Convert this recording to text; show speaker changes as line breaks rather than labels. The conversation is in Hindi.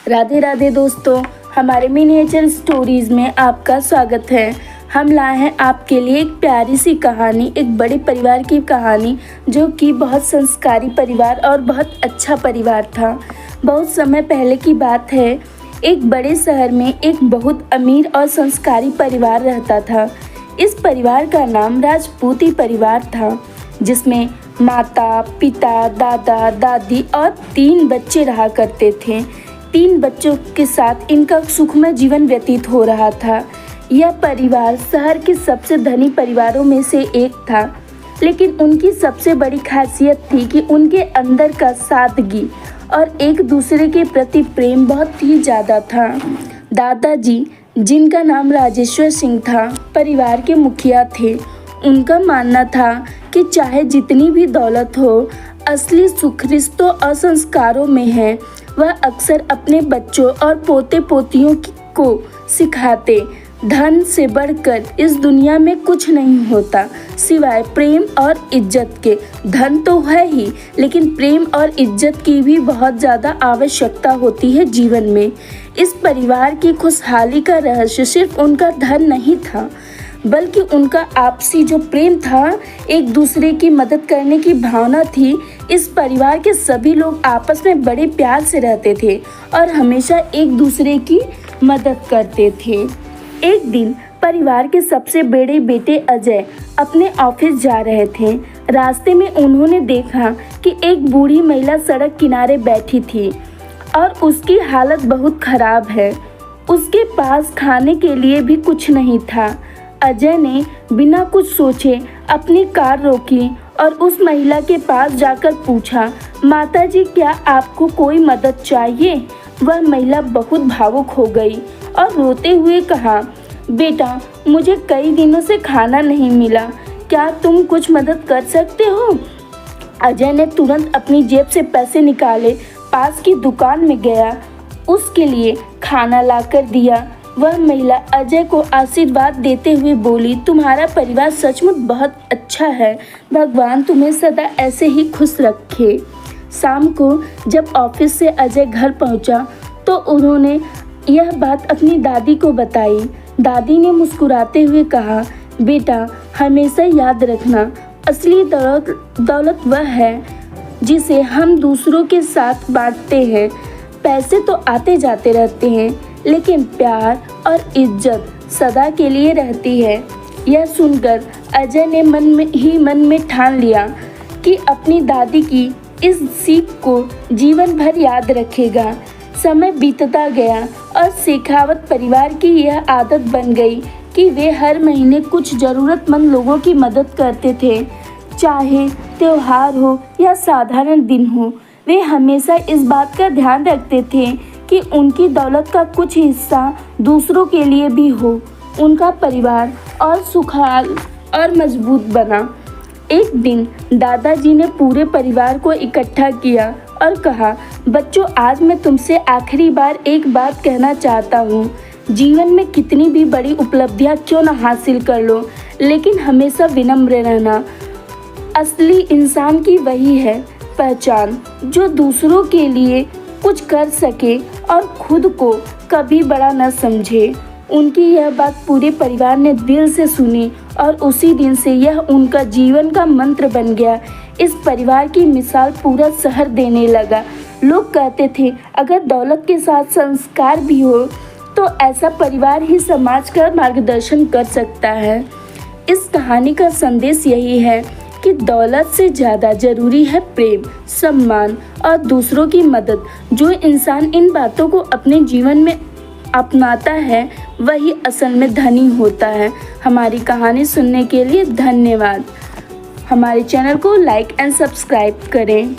राधे राधे दोस्तों, हमारे मिनिएचर स्टोरीज में आपका स्वागत है। हम लाए हैं आपके लिए एक प्यारी सी कहानी, एक बड़े परिवार की कहानी जो कि बहुत संस्कारी परिवार और बहुत अच्छा परिवार था। बहुत समय पहले की बात है, एक बड़े शहर में एक बहुत अमीर और संस्कारी परिवार रहता था। इस परिवार का नाम राजपूती परिवार था, जिसमें माता, पिता, दादा, दादी और 3 बच्चे रहा करते थे। 3 बच्चों के साथ इनका सुखमय जीवन व्यतीत हो रहा था। यह परिवार शहर के सबसे धनी परिवारों में से एक था, लेकिन उनकी सबसे बड़ी खासियत थी कि उनके अंदर का सादगी और एक दूसरे के प्रति प्रेम बहुत ही ज़्यादा था। दादाजी, जिनका नाम राजेश्वर सिंह था, परिवार के मुखिया थे। उनका मानना था कि चाहे जितनी भी दौलत हो, असली सुख रिश्तों और संस्कारों में है। वह अक्सर अपने बच्चों और पोते पोतियों को सिखाते, धन से बढ़कर इस दुनिया में कुछ नहीं होता सिवाय प्रेम और इज्जत के। धन तो है ही, लेकिन प्रेम और इज्जत की भी बहुत ज़्यादा आवश्यकता होती है जीवन में। इस परिवार की खुशहाली का रहस्य सिर्फ उनका धन नहीं था, बल्कि उनका आपसी जो प्रेम था, एक दूसरे की मदद करने की भावना थी। इस परिवार के सभी लोग आपस में बड़े प्यार से रहते थे और हमेशा एक दूसरे की मदद करते थे। एक दिन परिवार के सबसे बड़े बेटे अजय अपने ऑफिस जा रहे थे। रास्ते में उन्होंने देखा कि एक बूढ़ी महिला सड़क किनारे बैठी थी और उसकी हालत बहुत खराब है। उसके पास खाने के लिए भी कुछ नहीं था। अजय ने बिना कुछ सोचे अपनी कार रोकी और उस महिला के पास जाकर पूछा, माताजी, क्या आपको कोई मदद चाहिए? वह महिला बहुत भावुक हो गई और रोते हुए कहा, बेटा, मुझे कई दिनों से खाना नहीं मिला, क्या तुम कुछ मदद कर सकते हो? अजय ने तुरंत अपनी जेब से पैसे निकाले, पास की दुकान में गया, उसके लिए खाना लाकर दिया। वह महिला अजय को आशीर्वाद देते हुए बोली, तुम्हारा परिवार सचमुच बहुत अच्छा है, भगवान तुम्हें सदा ऐसे ही खुश रखे। शाम को जब ऑफिस से अजय घर पहुंचा तो उन्होंने यह बात अपनी दादी को बताई। दादी ने मुस्कुराते हुए कहा, बेटा, हमेशा याद रखना, असली दौलत वह है जिसे हम दूसरों के साथ बांटते हैं। पैसे तो आते जाते रहते हैं, लेकिन प्यार और इज्जत सदा के लिए रहती है। यह सुनकर अजय ने मन में ठान लिया कि अपनी दादी की इस सीख को जीवन भर याद रखेगा। समय बीतता गया और शेखावत परिवार की यह आदत बन गई कि वे हर महीने कुछ ज़रूरतमंद लोगों की मदद करते थे। चाहे त्योहार हो या साधारण दिन हो, वे हमेशा इस बात का ध्यान रखते थे कि उनकी दौलत का कुछ हिस्सा दूसरों के लिए भी हो। उनका परिवार और सुखहाल और मजबूत बना। एक दिन दादाजी ने पूरे परिवार को इकट्ठा किया और कहा, बच्चों, आज मैं तुमसे आखिरी बार एक बात कहना चाहता हूँ। जीवन में कितनी भी बड़ी उपलब्धियाँ क्यों न हासिल कर लो, लेकिन हमेशा विनम्र रहना। असली इंसान की वही है पहचान जो दूसरों के लिए कुछ कर सके और खुद को कभी बड़ा न समझे। उनकी यह बात पूरे परिवार ने दिल से सुनी और उसी दिन से यह उनका जीवन का मंत्र बन गया। इस परिवार की मिसाल पूरा शहर देने लगा। लोग कहते थे, अगर दौलत के साथ संस्कार भी हो तो ऐसा परिवार ही समाज का मार्गदर्शन कर सकता है। इस कहानी का संदेश यही है कि दौलत से ज़्यादा ज़रूरी है प्रेम, सम्मान और दूसरों की मदद। जो इंसान इन बातों को अपने जीवन में अपनाता है, वही असल में धनी होता है। हमारी कहानी सुनने के लिए धन्यवाद। हमारे चैनल को लाइक एंड सब्सक्राइब करें।